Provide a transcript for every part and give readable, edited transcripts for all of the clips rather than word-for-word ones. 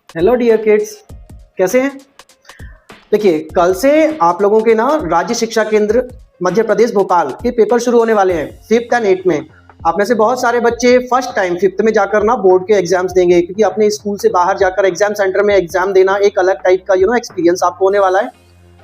Hello dear kids, कैसे हैं? देखिए, कल से आप लोगों के ना राज्य शिक्षा केंद्र मध्य प्रदेश भोपाल के पेपर शुरू होने वाले हैं 5th एंड 8th में। आप में से बहुत सारे बच्चे फर्स्ट टाइम 5th में जाकर ना बोर्ड के एग्जाम्स देंगे, क्योंकि अपने स्कूल से बाहर जाकर एग्जाम सेंटर में एग्जाम देना एक अलग टाइप का एक्सपीरियंस आपको होने वाला है।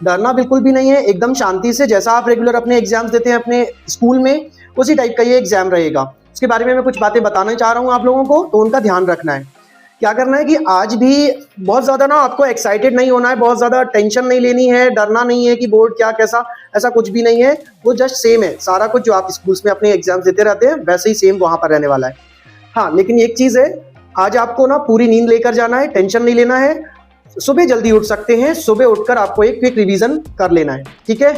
डरना बिल्कुल भी नहीं है, एकदम शांति से जैसा आप रेगुलर अपने एग्जाम्स देते हैं अपने स्कूल में, उसी टाइप का ये एग्जाम रहेगा। इसके बारे में मैं कुछ बातें बताना चाह रहा हूँ आप लोगों को, तो उनका ध्यान रखना है। क्या करना है कि आज भी बहुत ज़्यादा ना आपको एक्साइटेड नहीं होना है, बहुत ज़्यादा टेंशन नहीं लेनी है, डरना नहीं है कि बोर्ड क्या कैसा, ऐसा कुछ भी नहीं है। वो जस्ट सेम है, सारा कुछ जो आप स्कूल्स में अपने एग्जाम्स देते रहते हैं वैसे ही सेम वहाँ पर रहने वाला है। हाँ, लेकिन एक चीज़ है, आज आपको ना पूरी नींद लेकर जाना है, टेंशन नहीं लेना है। सुबह जल्दी उठ सकते हैं, सुबह उठकर आपको एक क्विक रिवीजन कर लेना है, ठीक है?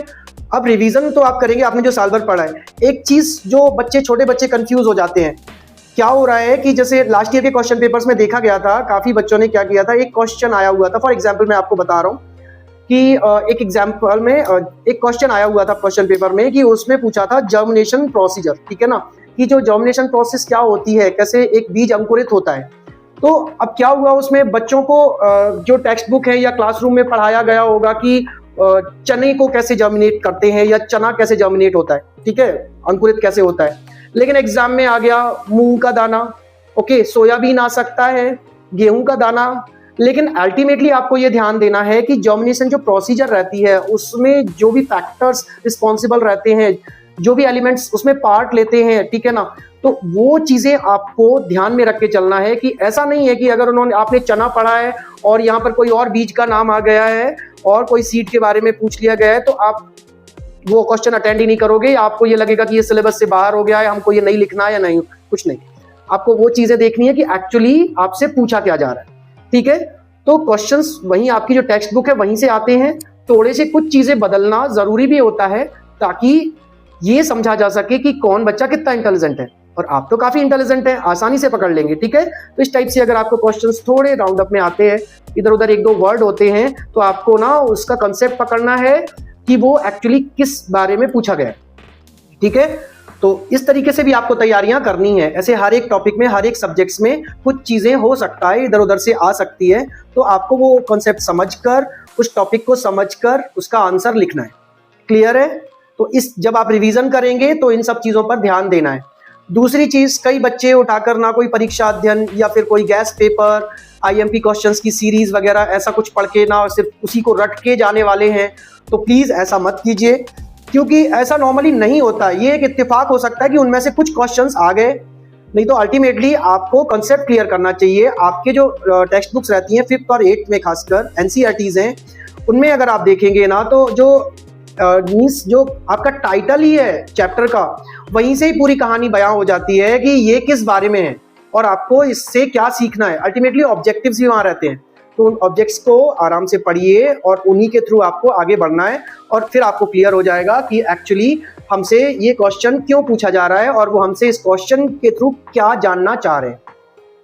अब रिवीजन तो आप करेंगे, आपने जो साल भर पढ़ा है। एक चीज़ जो छोटे बच्चे कंफ्यूज हो जाते हैं, क्या हो रहा है कि जैसे लास्ट ईयर के क्वेश्चन पेपर्स में देखा गया था, काफी बच्चों ने क्या किया था, एक क्वेश्चन आया हुआ था। फॉर एग्जांपल मैं आपको बता रहा हूँ कि एक एग्जांपल में एक क्वेश्चन आया हुआ था क्वेश्चन पेपर में, कि उसमें पूछा था जर्मिनेशन प्रोसीजर, ठीक है ना, कि जो जर्मिनेशन प्रोसेस क्या होती है, कैसे एक बीज अंकुरित होता है। तो अब क्या हुआ, उसमें बच्चों को जो टेक्स्ट बुक है या क्लासरूम में पढ़ाया गया होगा कि चने को कैसे जर्मिनेट करते हैं या चना कैसे जर्मिनेट होता है, ठीक है, अंकुरित कैसे होता है। लेकिन एग्जाम में आ गया मूंग का दाना, ओके, सोयाबीन आ सकता है, गेहूं का दाना। लेकिन अल्टीमेटली आपको यह ध्यान देना है कि जर्मिनेशन जो प्रोसीजर रहती है, उसमें जो भी फैक्टर्स रिस्पॉन्सिबल रहते हैं, जो भी एलिमेंट्स उसमें पार्ट लेते हैं, ठीक है ना, तो वो चीजें आपको ध्यान में रख के चलना है। कि ऐसा नहीं है कि अगर आपने चना पढ़ा है और यहाँ पर कोई और बीज का नाम आ गया है और कोई सीड के बारे में पूछ लिया गया है, तो आप वो क्वेश्चन अटेंड ही नहीं करोगे। आपको ये लगेगा कि ये सिलेबस से बाहर हो गया है, हमको ये नहीं लिखना है या नहीं, कुछ नहीं। आपको वो चीजें देखनी है कि एक्चुअली आपसे पूछा क्या जा रहा है, ठीक है? तो क्वेश्चंस वहीं आपकी जो टेक्स्ट बुक है वहीं से आते हैं। थोड़े से कुछ चीजें बदलना जरूरी भी होता है, ताकि ये समझा जा सके कि कौन बच्चा कितना इंटेलिजेंट है। और आप तो काफी इंटेलिजेंट है, आसानी से पकड़ लेंगे, ठीक है? तो इस टाइप से अगर आपको क्वेश्चंस थोड़े राउंड अप में आते हैं, इधर उधर एक दो वर्ड होते हैं, तो आपको ना उसका कंसेप्ट पकड़ना है कि वो एक्चुअली किस बारे में पूछा गया है, ठीक है? तो इस तरीके से भी आपको तैयारियां करनी है। ऐसे हर एक टॉपिक में, हर एक सब्जेक्ट्स में कुछ चीजें हो सकता है इधर उधर से आ सकती है, तो आपको वो कॉन्सेप्ट समझकर, उस टॉपिक को समझकर उसका आंसर लिखना है। क्लियर है? तो जब आप रिवीजन करेंगे तो इन सब चीजों पर ध्यान देना है। दूसरी चीज, कई बच्चे उठाकर ना कोई परीक्षा अध्ययन या फिर कोई गैस पेपर, IMP क्वेश्चंस की सीरीज वगैरह ऐसा कुछ पढ़ के ना सिर्फ उसी को रट के जाने वाले हैं। तो प्लीज ऐसा मत कीजिए, क्योंकि ऐसा नॉर्मली नहीं होता। ये एक इत्तेफाक हो सकता है कि उनमें से कुछ क्वेश्चंस आ गए, नहीं तो अल्टीमेटली आपको कंसेप्ट क्लियर करना चाहिए। आपके जो टेक्स्ट बुक्स रहती हैं 5th और 8th में, खासकर NCERTs हैं, उनमें अगर आप देखेंगे ना, तो जो आपका टाइटल ही है चैप्टर का, वहीं से ही पूरी कहानी बयां हो जाती है कि ये किस बारे में है और आपको इससे क्या सीखना है। अल्टीमेटली ऑब्जेक्टिव्स भी वहां रहते हैं, तो उन ऑब्जेक्ट्स को आराम से पढ़िए और उन्हीं के थ्रू आपको आगे बढ़ना है। और फिर आपको क्लियर हो जाएगा कि एक्चुअली हमसे ये क्वेश्चन क्यों पूछा जा रहा है और वो हमसे इस क्वेश्चन के थ्रू क्या जानना चाह रहे हैं।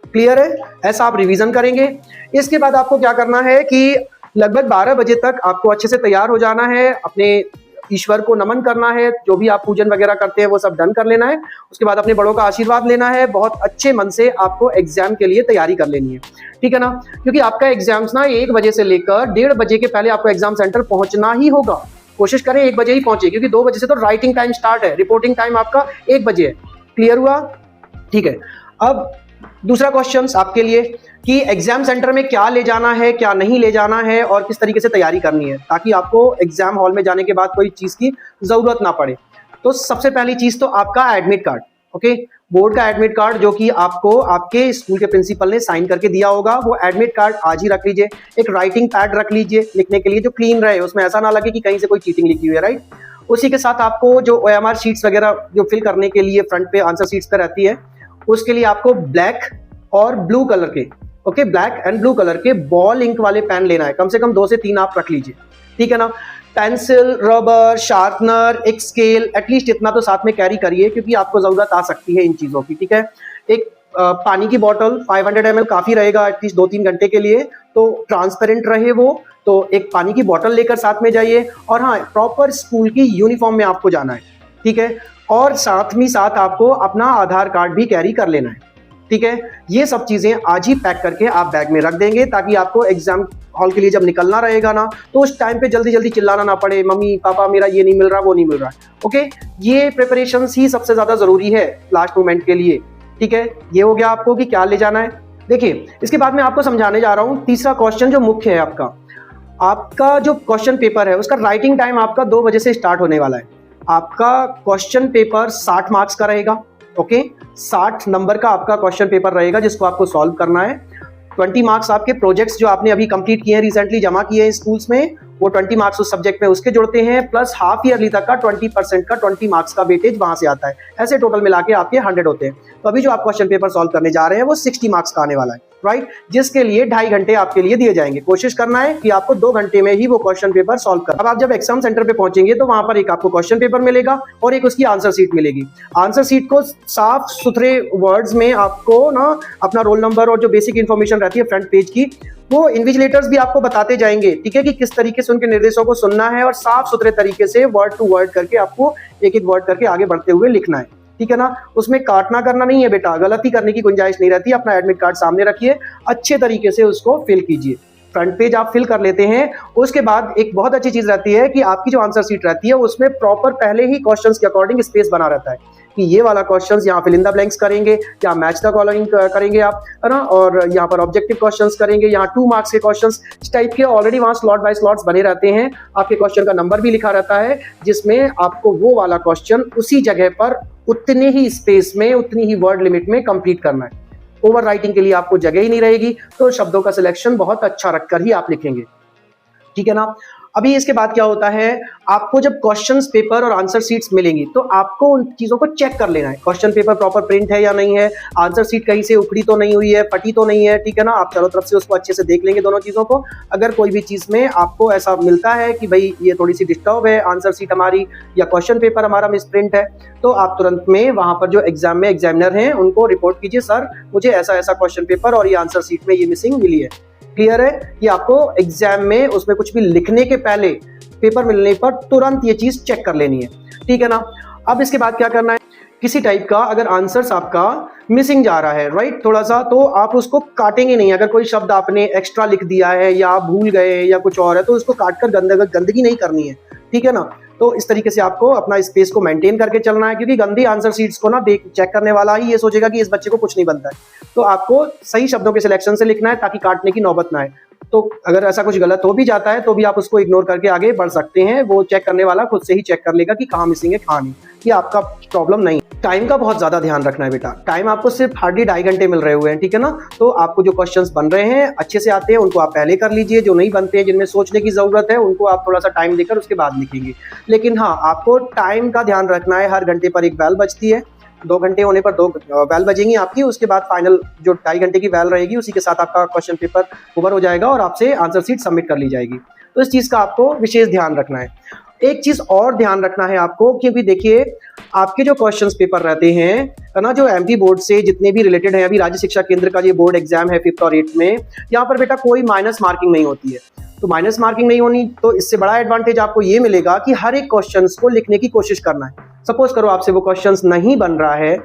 क्लियर है? ऐसा आप रिवीजन करेंगे। इसके बाद आपको क्या करना है कि लगभग 12 बजे तक आपको अच्छे से तैयार हो जाना है, अपने ईश्वर को नमन करना है, जो भी आप पूजन वगैरह करते हैं वो सब डन कर लेना है। उसके बाद अपने बड़ों का आशीर्वाद लेना है। बहुत अच्छे मन से आपको एग्जाम के लिए तैयारी कर लेनी है, ठीक है ना? क्योंकि आपका एग्जाम्स ना 1 बजे से लेकर 1:30 बजे के पहले आपको एग्जाम सेंटर पहुंचना ही होगा। कोशिश करें 1 बजे ही पहुंचे, क्योंकि 2 बजे से तो राइटिंग टाइम स्टार्ट है, रिपोर्टिंग टाइम आपका 1 बजे है। क्लियर हुआ? ठीक है। अब दूसरा क्वेश्चन आपके लिए कि एग्जाम सेंटर में क्या ले जाना है, क्या नहीं ले जाना है और किस तरीके से तैयारी करनी है, ताकि आपको एग्जाम हॉल में जाने के बाद कोई चीज की जरूरत ना पड़े। तो सबसे पहली चीज तो आपका एडमिट कार्ड, ओके, बोर्ड का एडमिट कार्ड, जो कि आपको आपके स्कूल के प्रिंसिपल ने साइन करके दिया होगा, वो एडमिट कार्ड आज ही रख लीजिए। एक राइटिंग पैड रख लीजिए लिखने के लिए, जो क्लीन रहे, उसमें ऐसा ना लगे कि कहीं से कोई चीटिंग लिखी हुई है, राइट? उसी के साथ आपको जो OMR शीट्स वगैरह जो फिल करने के लिए फ्रंट पे आंसर शीट्स पे रहती है, उसके लिए आपको ब्लैक और ब्लू कलर के, okay, black and blue colour के बॉल इंक वाले पेन लेना है। कम से कम 2 से 3 आप रख लीजिए, ठीक है ना? पेंसिल, रबर, शार्पनर, एक स्केल, एटलीस्ट इतना तो साथ में कैरी करिए, क्योंकि आपको जरूरत आ सकती है इन चीजों की, ठीक है? एक पानी की बोतल 500 ml काफी रहेगा एटलीस्ट 2-3 घंटे के लिए, तो ट्रांसपेरेंट रहे वो, तो एक पानी की बोतल लेकर साथ में जाइए। और हाँ, प्रॉपर स्कूल की यूनिफॉर्म में आपको जाना है, ठीक है? और साथ ही साथ आपको अपना आधार कार्ड भी कैरी कर लेना है, ठीक है, ये सब चीजें आज ही पैक करके आप बैग में रख देंगे ताकि आपको एग्जाम हॉल के लिए जब निकलना रहेगा ना तो उस टाइम पे जल्दी जल्दी चिल्लाना ना पड़े, मम्मी पापा मेरा ये नहीं मिल रहा, वो नहीं मिल रहा। ओके, ये प्रिपरेशन ही सबसे ज्यादा जरूरी है लास्ट मोमेंट के लिए। ठीक है, ये हो गया आपको कि क्या ले जाना है। देखिए, इसके बाद मैं आपको समझाने जा रहा हूं तीसरा क्वेश्चन जो मुख्य है आपका जो क्वेश्चन पेपर है उसका राइटिंग टाइम आपका 2 बजे से स्टार्ट होने वाला है। आपका क्वेश्चन पेपर 60 मार्क्स का रहेगा। ओके, 60 नंबर का आपका क्वेश्चन पेपर रहेगा जिसको आपको सॉल्व करना है। 20 मार्क्स आपके प्रोजेक्ट्स जो आपने अभी कंप्लीट किए हैं, रिसेंटली जमा किए हैं स्कूल्स में, वो 20 मार्क्स उस सब्जेक्ट में उसके जुड़ते हैं, प्लस हाफ ईयरली तक का 20% का 20 मार्क्स का वेटेज वहां से आता है। ऐसे टोटल मिला के आपके 100 होते हैं। तो अभी जो आप क्वेश्चन पेपर सॉल्व करने जा रहे हैं वो 60 मार्क्स का आने वाला है, राइट, जिसके लिए 2.5 घंटे आपके लिए दिए जाएंगे। कोशिश करना है कि आपको 2 घंटे में ही वो क्वेश्चन पेपर सॉल्व कर। अब आप जब एग्जाम सेंटर पे पहुंचेंगे तो वहां पर एक आपको क्वेश्चन पेपर मिलेगा और एक उसकी आंसर शीट मिलेगी। आंसर शीट को साफ सुथरे वर्ड्स में आपको ना अपना रोल नंबर और जो बेसिक इंफॉर्मेशन रहती है फ्रंट पेज की, वो इन्विजिलेटर्स भी आपको बताते जाएंगे, ठीक है, कि किस तरीके से उनके निर्देशों को सुनना है और साफ सुथरे तरीके से वर्ड टू वर्ड करके आपको एक एक वर्ड करके आगे बढ़ते हुए लिखना है। ठीक है ना, उसमें काटना करना नहीं है बेटा, गलती करने की गुंजाइश नहीं रहती। अपना एडमिट कार्ड सामने रखिए, अच्छे तरीके से उसको फिल कीजिए। फ्रंट पेज आप फिल कर लेते हैं, उसके बाद एक बहुत अच्छी चीज रहती है कि आपकी जो आंसर शीट रहती है उसमें प्रॉपर पहले ही क्वेश्चंस के अकॉर्डिंग स्पेस बना रहता है कि ये वाला क्वेश्चंस यहाँ फिल इन द ब्लैंक्स करेंगे, यहाँ मैच द फॉलोइंग करेंगे आप, है ना, और यहाँ पर ऑब्जेक्टिव क्वेश्चंस करेंगे, यहाँ 2 मार्क्स के क्वेश्चंस, इस टाइप के ऑलरेडी वहाँ स्लॉट बाय स्लॉट्स बने रहते हैं। आपके क्वेश्चन का नंबर भी लिखा रहता है जिसमें आपको वो वाला क्वेश्चन उसी जगह पर उतने ही स्पेस में उतनी ही वर्ड लिमिट में कंप्लीट करना है। ओवर राइटिंग के लिए आपको जगह ही नहीं रहेगी, तो शब्दों का सिलेक्शन बहुत अच्छा रखकर ही आप लिखेंगे। ठीक है ना। अभी इसके बाद क्या होता है, आपको जब क्वेश्चंस पेपर और आंसर शीट्स मिलेंगी तो आपको उन चीज़ों को चेक कर लेना है। क्वेश्चन पेपर प्रॉपर प्रिंट है या नहीं है, आंसर शीट कहीं से उखड़ी तो नहीं हुई है, फटी तो नहीं है, ठीक है ना। आप चारों तरफ से उसको अच्छे से देख लेंगे दोनों चीज़ों को। अगर कोई भी चीज़ में आपको ऐसा मिलता है कि भाई ये थोड़ी सी डिस्टर्ब है आंसर शीट हमारी या क्वेश्चन पेपर हमारा मिसप्रिंट है, तो आप तुरंत में वहाँ पर जो एग्जाम में एग्जामिनर हैं उनको रिपोर्ट कीजिए, सर मुझे ऐसा ऐसा क्वेश्चन पेपर और ये आंसर शीट में ये मिसिंग मिली है। क्लियर है कि आपको एग्जाम में उसमें कुछ भी लिखने के पहले पेपर मिलने पर तुरंत ये चीज चेक कर लेनी है। ठीक है ना। अब इसके बाद क्या करना है, किसी टाइप का अगर आंसर्स आपका मिसिंग जा रहा है, राइट, थोड़ा सा, तो आप उसको काटेंगे नहीं। अगर कोई शब्द आपने एक्स्ट्रा लिख दिया है या आप भूल गए या कुछ और है तो उसको काटकर गंदगी नहीं करनी है। ठीक है ना। तो इस तरीके से आपको अपना स्पेस को मेंटेन करके चलना है, क्योंकि गंदी आंसर शीट्स को ना देख चेक करने वाला ही ये सोचेगा कि इस बच्चे को कुछ नहीं बनता है। तो आपको सही शब्दों के सिलेक्शन से लिखना है ताकि काटने की नौबत ना आए। तो अगर ऐसा कुछ गलत हो भी जाता है तो भी आप उसको इग्नोर करके आगे बढ़ सकते हैं। वो चेक करने वाला खुद से ही चेक कर लेगा कि कहाँ मिसिंग है कहाँ नहीं। ये आपका प्रॉब्लम नहीं। टाइम का बहुत ज्यादा ध्यान रखना है बेटा। टाइम आपको सिर्फ हार्डली 2.5 घंटे मिल रहे हुए हैं, ठीक है ना। तो आपको जो क्वेश्चंस बन रहे हैं अच्छे से आते हैं उनको आप पहले कर लीजिए, जो नहीं बनते हैं जिनमें सोचने की जरूरत है उनको आप थोड़ा सा टाइम देकर उसके बाद लिखेंगे। लेकिन हाँ, आपको टाइम का ध्यान रखना है। हर घंटे पर एक बेल बजती है, 2 घंटे होने पर 2 बेल बजेंगी आपकी। उसके बाद फाइनल जो 2.5 घंटे की बेल रहेगी उसी के साथ आपका क्वेश्चन पेपर कवर हो जाएगा और आपसे आंसर शीट सबमिट कर ली जाएगी। तो इस चीज का आपको विशेष ध्यान रखना है। एक चीज और ध्यान रखना है आपको, क्योंकि देखिए आपके जो क्वेश्चंस पेपर रहते हैं, है ना, जो एमपी बोर्ड से जितने भी रिलेटेड है, अभी राज्य शिक्षा केंद्र का ये बोर्ड एग्जाम है 5th और 8th में, यहाँ पर बेटा कोई माइनस मार्किंग नहीं होती है। तो माइनस मार्किंग नहीं होनी तो इससे बड़ा एडवांटेज आपको ये मिलेगा कि हर एक क्वेश्चंस को लिखने की कोशिश करना है। सपोज करो आपसे वो क्वेश्चंस नहीं बन रहा है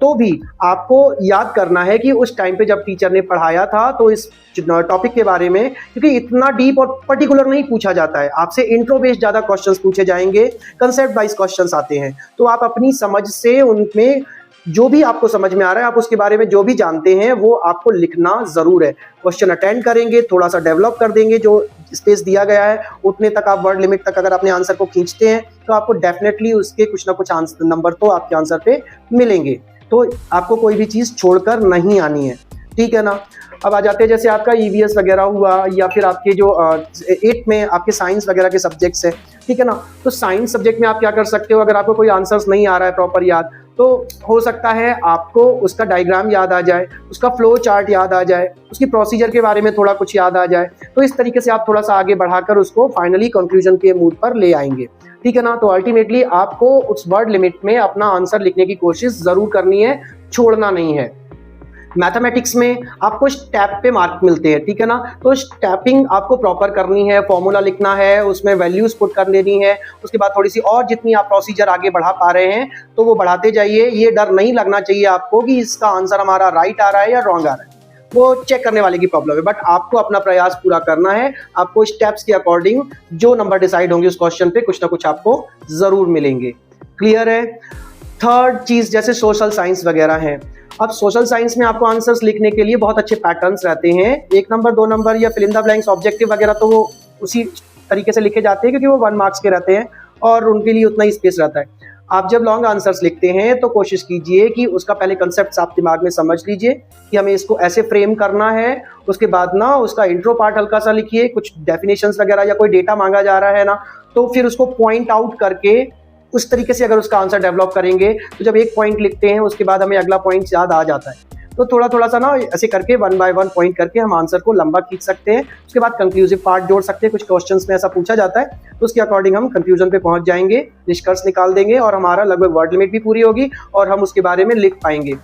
तो भी आपको याद करना है कि उस टाइम पे जब टीचर ने पढ़ाया था तो इस टॉपिक के बारे में, क्योंकि इतना डीप और पर्टिकुलर नहीं पूछा जाता है आपसे, इंट्रो बेस्ड ज्यादा क्वेश्चंस पूछे जाएंगे, कंसेप्ट वाइज क्वेश्चंस आते हैं। तो आप अपनी समझ से उनमें जो भी आपको समझ में आ रहा है, आप उसके बारे में जो भी जानते हैं वो आपको लिखना जरूर है। क्वेश्चन अटेंड करेंगे, थोड़ा सा डेवलप कर देंगे, जो स्पेस दिया गया है उतने तक आप वर्ड लिमिट तक अगर अपने आंसर को खींचते हैं तो आपको डेफिनेटली उसके कुछ ना कुछ नंबर तो आपके आंसर पे मिलेंगे। तो आपको कोई भी चीज छोड़कर नहीं आनी है, ठीक है ना। अब आ जाते हैं जैसे आपका ईवीएस वगैरह हुआ या फिर आपके जो 8th में आपके साइंस वगैरह के सब्जेक्ट्स हैं, ठीक है ना। तो साइंस सब्जेक्ट में आप क्या कर सकते हो, अगर आपको कोई आंसर्स नहीं आ रहा है प्रॉपर याद, तो हो सकता है आपको उसका डायग्राम याद आ जाए, उसका फ्लो चार्ट याद आ जाए, उसकी प्रोसीजर के बारे में थोड़ा कुछ याद आ जाए। तो इस तरीके से आप थोड़ा सा आगे बढ़ाकर उसको फाइनली कंक्लूजन के मूड पर ले आएंगे, ठीक है ना। तो अल्टीमेटली आपको उस वर्ड लिमिट में अपना आंसर लिखने की कोशिश जरूर करनी है, छोड़ना नहीं है। मैथमेटिक्स में आपको स्टेप पे मार्क मिलते हैं, ठीक है ना। तो स्टेपिंग आपको प्रॉपर करनी है, फॉर्मूला लिखना है, उसमें वैल्यूज पुट कर देनी है, उसके बाद थोड़ी सी और जितनी आप प्रोसीजर आगे बढ़ा पा रहे हैं तो वो बढ़ाते जाइए। ये डर नहीं लगना चाहिए आपको कि इसका आंसर हमारा राइट आ रहा है या रॉन्ग आ रहा है, वो चेक करने वाले की प्रॉब्लम है, बट आपको अपना प्रयास पूरा करना है। आपको स्टेप्स के अकॉर्डिंग जो नंबर डिसाइड होंगे उस क्वेश्चन पे कुछ ना कुछ आपको जरूर मिलेंगे। क्लियर है। थर्ड चीज जैसे सोशल साइंस वगैरह है, अब सोशल साइंस में आपको आंसर्स लिखने के लिए बहुत अच्छे पैटर्न्स रहते हैं, 1 नंबर 2 नंबर या fill in the blanks objective वगैरह, तो वो उसी तरीके से लिखे जाते हैं क्योंकि वो 1 मार्क्स के रहते हैं और उनके लिए उतना ही स्पेस रहता है। आप जब लॉन्ग आंसर्स लिखते हैं तो कोशिश कीजिए कि उसका पहले कंसेप्ट आप दिमाग में समझ लीजिए कि हमें इसको ऐसे फ्रेम करना है, उसके बाद ना उसका इंट्रो पार्ट हल्का सा लिखिए, कुछ डेफिनेशंस वगैरह या कोई डेटा मांगा जा रहा है ना तो फिर उसको पॉइंट आउट करके उस तरीके से अगर उसका आंसर डेवलप करेंगे तो जब एक पॉइंट लिखते हैं उसके बाद हमें अगला पॉइंट याद आ जाता है। तो थोड़ा थोड़ा सा ना ऐसे करके 1 बाय 1 पॉइंट करके हम आंसर को लंबा खींच सकते हैं। उसके बाद कंक्लूसिव पार्ट जोड़ सकते हैं, कुछ क्वेश्चंस में ऐसा पूछा जाता है तो उसके अकॉर्डिंग हम कंक्लूजन पे पहुंच जाएंगे, निष्कर्ष निकाल देंगे और हमारा लगभग वर्ड लिमिट भी पूरी होगी और हम उसके बारे में लिख पाएंगे।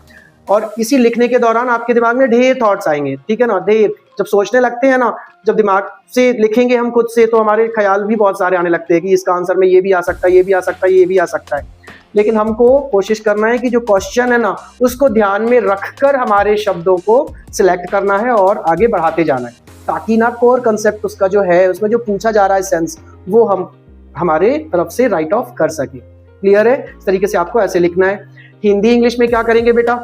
और इसी लिखने के दौरान आपके दिमाग में ढेर थॉट्स आएंगे, ठीक है ना, ढेर। जब सोचने लगते हैं ना, जब दिमाग से लिखेंगे हम खुद से तो हमारे ख्याल भी बहुत सारे आने लगते हैं कि इसका आंसर में ये भी आ सकता है, ये भी आ सकता है, ये भी आ सकता है। लेकिन हमको कोशिश करना है कि जो क्वेश्चन है ना उसको ध्यान में रखकर हमारे शब्दों को सिलेक्ट करना है और आगे बढ़ाते जाना है, ताकि ना कोर कंसेप्ट उसका जो है उसमें जो पूछा जा रहा है सेंस वो हम हमारे तरफ से राइट ऑफ कर सके। क्लियर है। इस तरीके से आपको ऐसे लिखना है। हिंदी इंग्लिश में क्या करेंगे बेटा,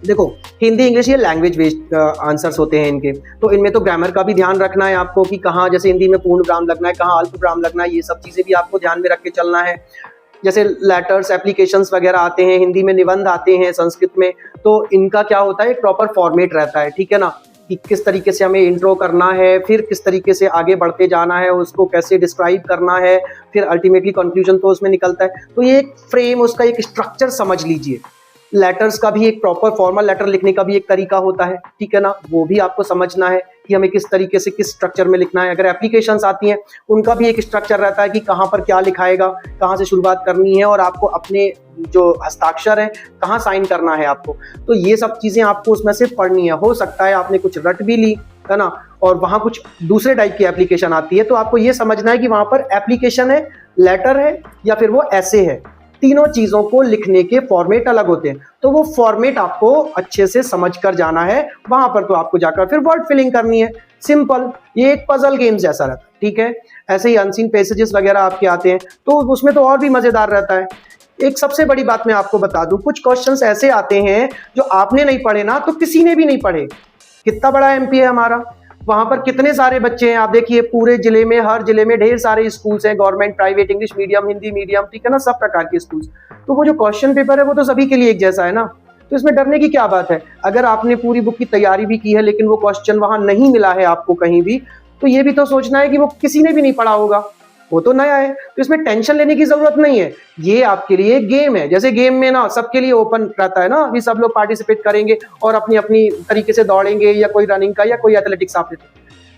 देखो हिंदी इंग्लिश ये लैंग्वेज बेस्ड आंसर्स होते हैं इनके, तो इनमें तो ग्रामर का भी ध्यान रखना है आपको कि कहाँ जैसे हिंदी में पूर्ण विराम लगना है, कहाँ अल्प विराम लगना है, ये सब चीजें भी आपको ध्यान में रख के चलना है। जैसे लेटर्स एप्लीकेशंस वगैरह आते हैं, हिंदी में निबंध आते हैं संस्कृत में, तो इनका क्या होता है एक प्रॉपर फॉर्मेट रहता है, ठीक है ना, कि किस तरीके से हमें इंट्रो करना है, फिर किस तरीके से आगे बढ़ते जाना है, उसको कैसे डिस्क्राइब करना है, फिर अल्टीमेटली कंक्लूजन तो उसमें निकलता है। तो ये एक फ्रेम, उसका एक स्ट्रक्चर समझ लीजिए। लेटर्स का भी एक प्रॉपर फॉर्मल लेटर लिखने का भी एक तरीका होता है, ठीक है ना, वो भी आपको समझना है कि हमें किस तरीके से किस स्ट्रक्चर में लिखना है। अगर एप्लीकेशंस आती हैं उनका भी एक स्ट्रक्चर रहता है कि कहाँ पर क्या लिखाएगा, कहाँ से शुरुआत करनी है और आपको अपने जो हस्ताक्षर है कहाँ साइन करना है आपको। तो ये सब चीज़ें आपको उसमें से पढ़नी है। हो सकता है आपने कुछ रट भी ली है ना और वहाँ कुछ दूसरे टाइप की एप्लीकेशन आती है, तो आपको ये समझना है कि वहाँ पर एप्लीकेशन है, लेटर है या फिर वो ऐसे है। तीनों चीजों को लिखने के फॉर्मेट अलग होते हैं, तो वो फॉर्मेट आपको अच्छे से समझ कर जाना है। वहां पर तो आपको जाकर फिर वर्ड फिलिंग करनी है, सिंपल। ये एक पजल गेम जैसा रहता है, ठीक है। ऐसे ही अनसीन पैसेजेस वगैरह आपके आते हैं तो उसमें तो और भी मजेदार रहता है। एक सबसे बड़ी बात मैं आपको बता दूं, कुछ क्वेश्चंस ऐसे आते हैं जो आपने नहीं पढ़े ना तो किसी ने भी नहीं पढ़े। कितना बड़ा एमपी है हमारा, वहां पर कितने सारे बच्चे हैं, आप देखिए पूरे जिले में, हर जिले में ढेर सारे स्कूल्स हैं, government, private, English medium, Hindi medium, ठीक है ना, सब प्रकार के स्कूल्स। तो वो जो क्वेश्चन पेपर है वो तो सभी के लिए एक जैसा है ना, तो इसमें डरने की क्या बात है। अगर आपने पूरी बुक की तैयारी भी की है लेकिन वो क्वेश्चन वहां नहीं मिला है आपको कहीं भी, तो ये भी तो सोचना है कि वो किसी ने भी नहीं पढ़ा होगा, वो तो नया है, तो इसमें टेंशन लेने की जरूरत नहीं है। ये आपके लिए गेम है, जैसे गेम में ना सबके लिए ओपन रहता है ना, अभी सब लोग पार्टिसिपेट करेंगे और अपनी अपनी तरीके से दौड़ेंगे, या कोई रनिंग का या कोई एथलेटिक्स आप लेते,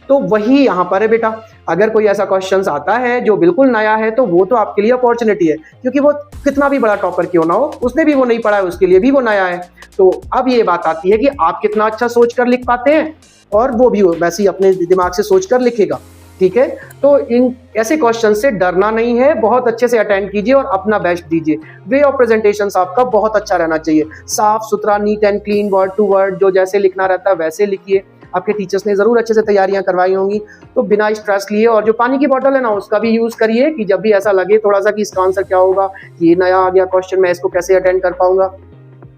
तो वही यहाँ पर है बेटा। अगर कोई ऐसा क्वेश्चन आता है जो बिल्कुल नया है तो वो तो आपके लिए अपॉर्चुनिटी है, क्योंकि वो कितना भी बड़ा टॉपर क्यों ना हो, उसने भी वो नहीं पढ़ा है, उसके लिए भी वो नया है। तो अब ये बात आती है कि आप कितना अच्छा सोचकर लिख पाते हैं और वो भी वैसे ही अपने दिमाग से सोचकर लिखेगा, ठीक है। तो इन ऐसे क्वेश्चन से डरना नहीं है, बहुत अच्छे से अटेंड कीजिए और अपना बेस्ट दीजिए। वे ऑफ प्रेजेंटेशन आपका बहुत अच्छा रहना चाहिए, साफ सुथरा, neat and clean, word to word, जो जैसे लिखना रहता है वैसे लिखिए। आपके टीचर्स ने जरूर अच्छे से तैयारियां करवाई होंगी, तो बिना स्ट्रेस लिए, और जो पानी की बोतल है ना उसका भी यूज करिए कि जब भी ऐसा लगे थोड़ा सा कि इसका आंसर क्या होगा, ये नया आ गया क्वेश्चन, मैं इसको कैसे अटेंड कर पाऊंगा,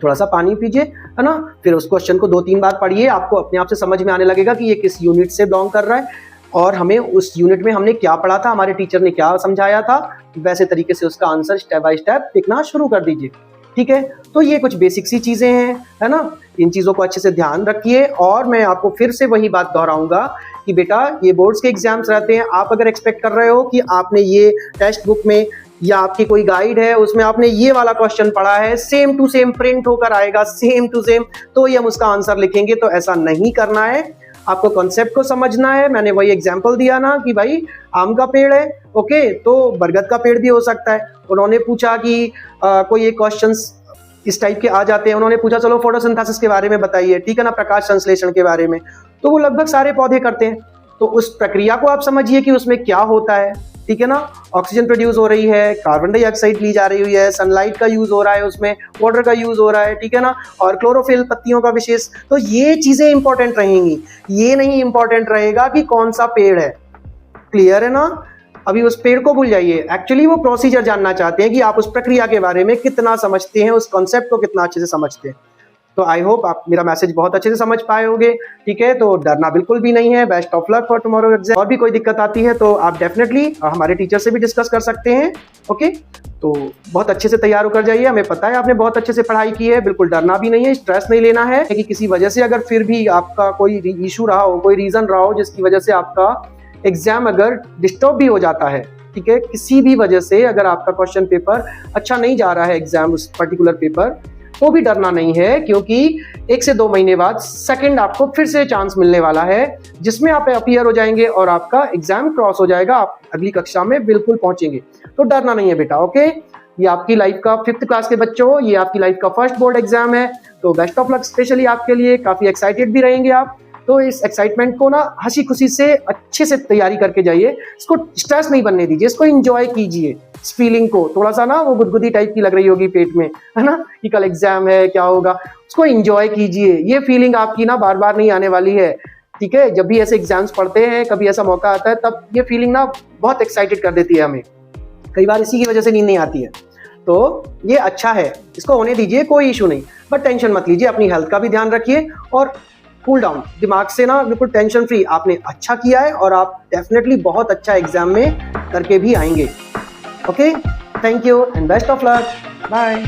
थोड़ा सा पानी पीजिए, है ना। फिर उस क्वेश्चन को 2-3 बार पढ़िए, आपको अपने आप से समझ में आने लगेगा कि ये किस यूनिट से बिलोंग कर रहा है और हमें उस यूनिट में हमने क्या पढ़ा था, हमारे टीचर ने क्या समझाया था, वैसे तरीके से उसका आंसर स्टेप बाय स्टेप लिखना शुरू कर दीजिए, ठीक है। तो ये कुछ बेसिक सी चीजें हैं, है ना, इन चीजों को अच्छे से ध्यान रखिए। और मैं आपको फिर से वही बात दोहराऊंगा कि बेटा ये बोर्ड्स के एग्जाम्स रहते हैं, आप अगर एक्सपेक्ट कर रहे हो कि आपने ये टेक्स्ट बुक में या आपकी कोई गाइड है उसमें आपने ये वाला क्वेश्चन पढ़ा है, सेम टू सेम प्रिंट होकर आएगा, सेम टू सेम, तो ये हम उसका आंसर लिखेंगे, तो ऐसा नहीं करना है। आपको कॉन्सेप्ट को समझना है। मैंने वही एग्जांपल दिया ना कि भाई आम का पेड़ है, ओके, तो बरगद का पेड़ भी हो सकता है। उन्होंने पूछा कि कोई एक क्वेश्चन इस टाइप के आ जाते हैं। उन्होंने पूछा चलो फोटोसिंथेसिस के बारे में बताइए, ठीक है ना, प्रकाश संश्लेषण के बारे में, तो वो लगभग सारे पौधे करते हैं। तो उस प्रक्रिया को आप समझिए कि उसमें क्या होता है, ठीक है ना। ऑक्सीजन प्रोड्यूस हो रही है, कार्बन डाइऑक्साइड ली जा रही हुई है, सनलाइट का यूज हो रहा है, उसमें वाटर का यूज हो रहा है, ठीक है ना, और क्लोरोफिल पत्तियों का विशेष। तो ये चीजें इंपॉर्टेंट रहेंगी, ये नहीं इंपॉर्टेंट रहेगा कि कौन सा पेड़ है। क्लियर है ना। अभी उस पेड़ को भूल जाइए, एक्चुअली वो प्रोसीजर जानना चाहते हैं कि आप उस प्रक्रिया के बारे में कितना समझते हैं, उस कॉन्सेप्ट को कितना अच्छे से समझते हैं। तो आई होप आप मेरा मैसेज बहुत अच्छे से समझ पाए होंगे, ठीक है। तो डरना बिल्कुल भी नहीं है। Best of luck for tomorrow exam. और भी कोई दिक्कत आती है तो आप डेफिनेटली हमारे टीचर से भी डिस्कस कर सकते हैं। ओके, तो बहुत अच्छे से तैयार होकर जाइए। हमें पता है आपने बहुत अच्छे से पढ़ाई की है, बिल्कुल डरना भी नहीं है, स्ट्रेस नहीं लेना है कि किसी वजह से अगर फिर भी आपका कोई इशू रहा हो, कोई रीजन रहा हो जिसकी वजह से आपका एग्जाम अगर डिस्टर्ब भी हो जाता है, ठीक है, किसी भी वजह से अगर आपका क्वेश्चन पेपर अच्छा नहीं जा रहा है एग्जाम उस पर्टिकुलर पेपर, तो भी डरना नहीं है, क्योंकि 1 से 2 महीने बाद सेकंड आपको फिर से चांस मिलने वाला है जिसमें आप अपीयर हो जाएंगे और आपका एग्जाम क्रॉस हो जाएगा, आप अगली कक्षा में बिल्कुल पहुंचेंगे। तो डरना नहीं है बेटा। ओके, ये आपकी लाइफ का 5th क्लास के बच्चों, ये आपकी लाइफ का फर्स्ट बोर्ड एग्जाम है। तो बेस्ट ऑफ लक स्पेशली आपके लिए। काफी एक्साइटेड भी रहेंगे आप, तो इस एक्साइटमेंट को ना हंसी खुशी से अच्छे से तैयारी करके जाइए। इसको स्ट्रेस नहीं बनने दीजिए, इसको एंजॉय कीजिए। इस फीलिंग को थोड़ा सा ना वो गुदगुदी टाइप की लग रही होगी पेट में, है ना, कि कल एग्जाम है क्या होगा, उसको एंजॉय कीजिए। ये फीलिंग आपकी ना बार बार नहीं आने वाली है, ठीक है। जब भी ऐसे एग्जाम्स पढ़ते हैं, कभी ऐसा मौका आता है, तब ये फीलिंग ना बहुत एक्साइटेड कर देती है हमें। कई बार इसी की वजह से नींद नहीं आती है। तो ये अच्छा है, इसको होने दीजिए, कोई इशू नहीं, बट टेंशन मत लीजिए, अपनी हेल्थ का भी ध्यान रखिए और कूल डाउन, दिमाग से ना बिल्कुल टेंशन फ्री। आपने अच्छा किया है और आप डेफिनेटली बहुत अच्छा एग्जाम में करके भी आएंगे। Okay, thank you and best of luck, bye.